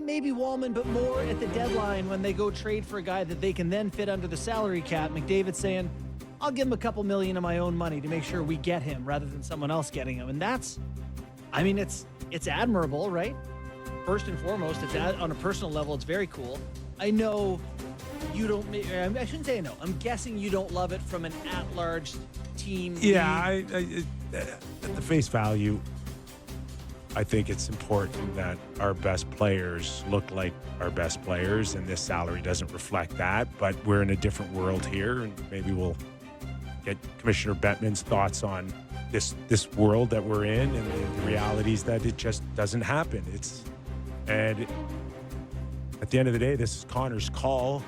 maybe Wallman, but more at the deadline when they go trade for a guy that they can then fit under the salary cap. McDavid's saying, I'll give him a couple million of my own money to make sure we get him rather than someone else getting him. And that's, I mean, it's admirable, right? First and foremost, on a personal level, it's very cool. I know you don't, I shouldn't say no. I'm guessing you don't love it from an at-large team. Yeah, at the face value, I think it's important that our best players look like our best players, and this salary doesn't reflect that. But we're in a different world here, and maybe we'll get Commissioner Bettman's thoughts on this world that we're in and the realities that it just doesn't happen. And at the end of the day, this is Connor's call.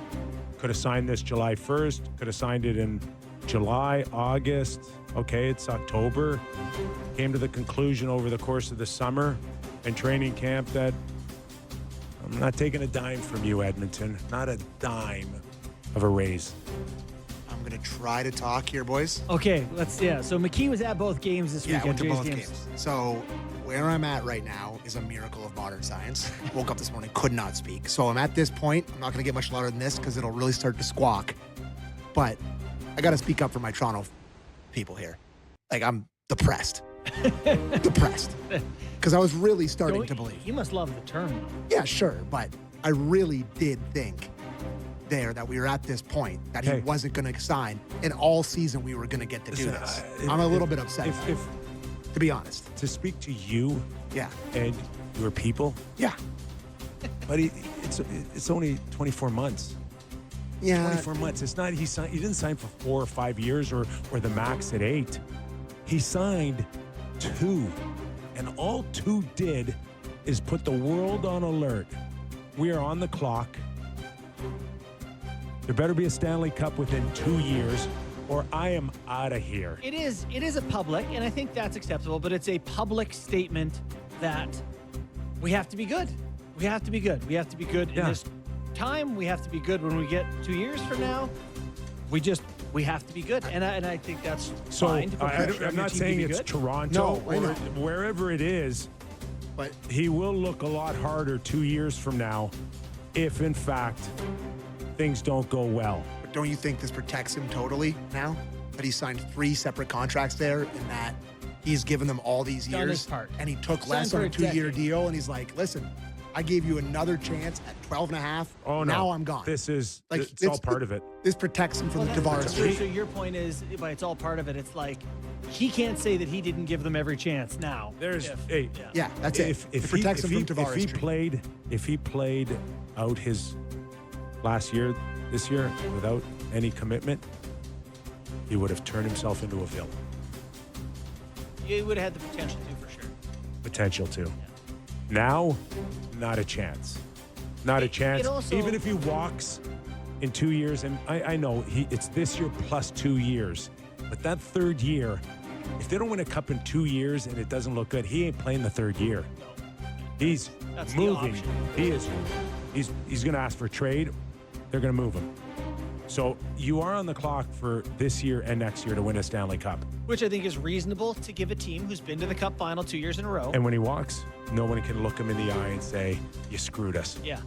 Could have signed this July 1st, could have signed it in July, August. Okay, it's October. Came to the conclusion over the course of the summer and training camp that I'm not taking a dime from you, Edmonton. Not a dime of a raise. I'm going to try to talk here, boys. Okay, So McKee was at both games this weekend. I went to both games. So where I'm at right now is a miracle of modern science. Woke up this morning, could not speak. So I'm at this point. I'm not going to get much louder than this because it'll really start to squawk. But I got to speak up for my Toronto people here. Like, I'm depressed. Depressed. Because I was really starting to believe. You must love the term, though. Yeah, sure. But I really did think there that we were at this point that he wasn't going to sign, and all season we were going to get to do this. I'm a little bit upset, to be honest. To speak to you and your people. Yeah. But it's only 24 months. Yeah. 24 months. It's not, he didn't sign for 4 or 5 years or the max at 8. He signed 2. And all 2 did is put the world on alert. We are on the clock. There better be a Stanley Cup within 2 years, or I am out of here. It is a public, and I think that's acceptable, but it's a public statement that we have to be good. We have to be good. We have to be good in this time. We have to be good when we get 2 years from now. We have to be good, and I think that's fine. I'm not saying it's Toronto or wherever it is, but he will look a lot harder 2 years from now if, in fact, things don't go well. But don't you think this protects him totally now? That he signed 3 separate contracts there and that he's given them all these years and he took less on a 2-year deal and he's like, listen, I gave you another chance at 12 and a half. Oh, no. Now I'm gone. It's all part of it. This protects him from the Tavares trade. So your point is, by it's all part of it, it's like he can't say that he didn't give them every chance now. That's it. It protects him from Tavares trade. If he played out his last year, this year, without any commitment, he would have turned himself into a villain. He would have had the potential to, for sure. Potential to. Yeah. Now, not a chance. Not a chance. Even if he walks in 2 years, and I know it's this year plus 2 years, but that third year, if they don't win a cup in 2 years and it doesn't look good, he ain't playing the third year. He's moving. He's going to ask for a trade. They're going to move him. So you are on the clock for this year and next year to win a Stanley Cup. Which I think is reasonable to give a team who's been to the Cup final 2 years in a row. And when he walks, no one can look him in the eye and say, you screwed us. Yeah.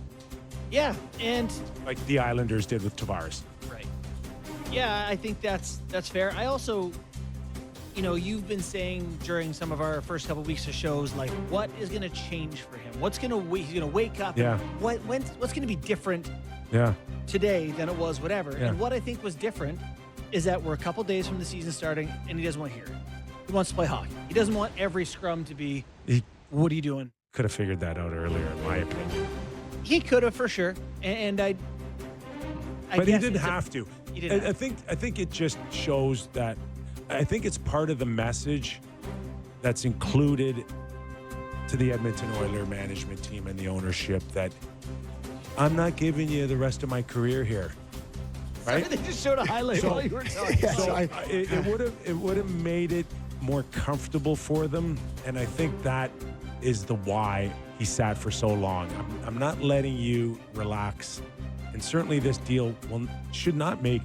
Yeah, and... like the Islanders did with Tavares. Right. Yeah, I think that's fair. I also... you've been saying during some of our first couple weeks of shows, like, what is going to change for him? What's going to he's going to wake up? Yeah. What's going to be different? Yeah. Today than it was whatever. Yeah. And what I think was different is that we're a couple days from the season starting, and he doesn't want to hear it. He wants to play hockey. He doesn't want every scrum to be, what are you doing? Could have figured that out earlier, in my opinion. He could have, for sure. And I but he didn't have to. He didn't. I think it just shows that. I think it's part of the message that's included to the Edmonton Oilers management team and the ownership that I'm not giving you the rest of my career here. Right? They just showed a highlight while you were talking. It would have made it more comfortable for them, and I think that is the why he sat for so long. I'm not letting you relax, and certainly this deal should not make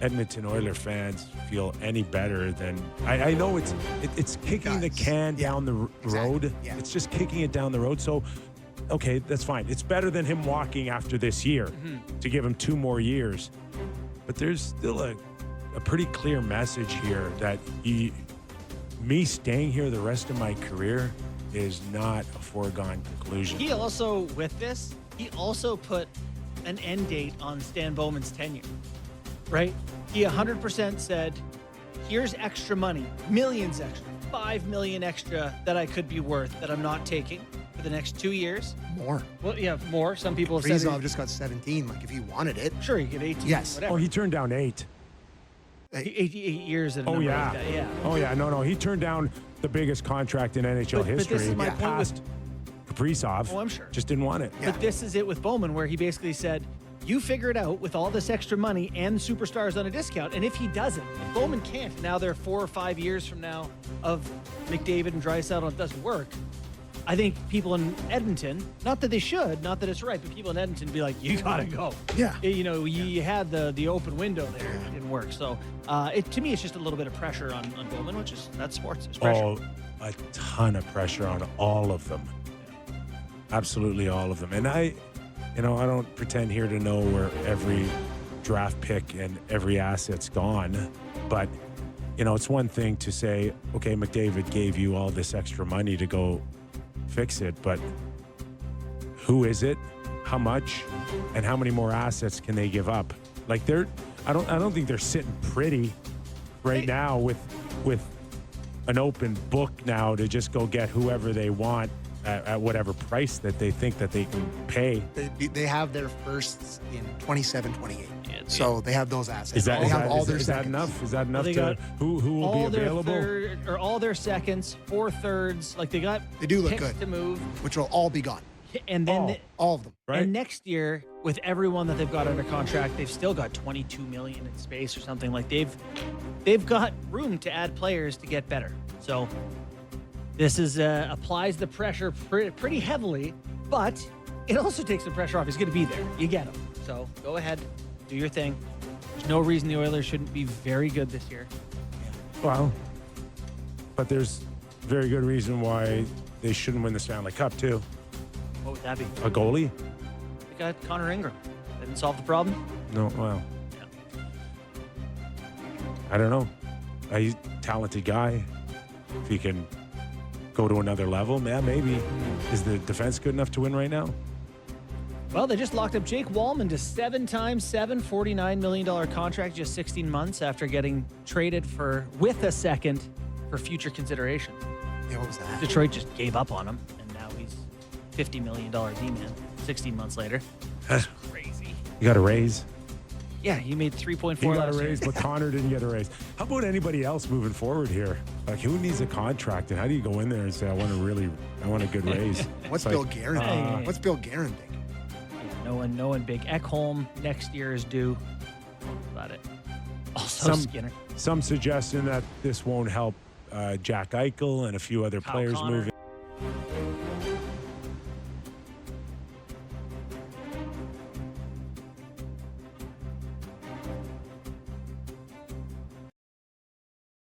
Edmonton Oilers fans feel any better than I know it's kicking the can down the road. Yeah. It's just kicking it down the road. So okay, that's fine. It's better than him walking after this year to give him 2 more years. But there's still a pretty clear message here that me staying here the rest of my career is not a foregone conclusion. He also, with this, he also put an end date on Stan Bowman's tenure, right? He 100% said, here's extra money, millions extra, $5 million extra that I could be worth that I'm not taking for the next 2 years. More. Well, yeah, more. Some people have said, Kaprizov just got 17. Like, if he wanted it. sure, you get 18. Yes. Whatever. Oh, he turned down 8. 8 years at a Oh, number yeah. like that, yeah. Oh, yeah. No. He turned down the biggest contract in NHL But history. this is my point with- Past Kaprizov. Oh, I'm sure. Just didn't want it. Yeah. But this is it with Bowman, where he basically said, you figure it out with all this extra money and superstars on a discount. And if he doesn't, if Bowman can't, now they're 4 or 5 years from now of McDavid and Draisaitl, and it doesn't work. I think people in Edmonton, not that they should, not that it's right, but people in Edmonton be like, you gotta go. Yeah. You know, you had the open window there, it didn't work. So to me, it's just a little bit of pressure on Bowman, which is, that's sports, it's pressure. Oh, a ton of pressure on all of them. Absolutely all of them. And I don't pretend here to know where every draft pick and every asset's gone, but it's one thing to say, okay, McDavid gave you all this extra money to go fix it, but who is it, how much, and how many more assets can they give up? Like I don't think they're sitting pretty right now with an open book now to just go get whoever they want at whatever price that they think that they can pay. They have their firsts in 27, 28. So they have those assets. Is that, they is have that, all is, their is that seconds. enough? Is that enough They to got who will be all their available? all their seconds, 4 thirds, like they got They do look picks good. to move, Which will all be gone. and then All of them. Right? and next year with everyone that they've got under contract, they've still got 22 million in space or something. Like they've got room to add players to get better. So this is applies the pressure pretty heavily, but it also takes the pressure off. He's going to be there. You get him. So go ahead, do your thing. There's no reason the Oilers shouldn't be very good this year. Well, but there's very good reason why they shouldn't win the Stanley Cup too. What would that be? A goalie? They got Connor Ingram. Didn't solve the problem. No, well, Yeah. I don't know. He's a talented guy. If he can go to another level, yeah, maybe. Is the defense good enough to win right now? Well, they just locked up Jake Wallman to 7 times $7, $49 million contract, just 16 months after getting traded with a second for future consideration. Yeah, what was that? Detroit just gave up on him, and now he's $50 million D-man 16 months later. That's crazy. You got a raise. Yeah, he made 3.4 He got a last year. raise, but Connor didn't get a raise. How about anybody else moving forward here? Like, who needs a contract, and how do you go in there and say, I want a good raise? What's It's Bill like, Guerin think? What's Bill Guerin think? Yeah, no one big. Ekholm next year is due. That's about it. Also Skinner. Some suggestion that this won't help Jack Eichel and a few other Kyle players Connor. moving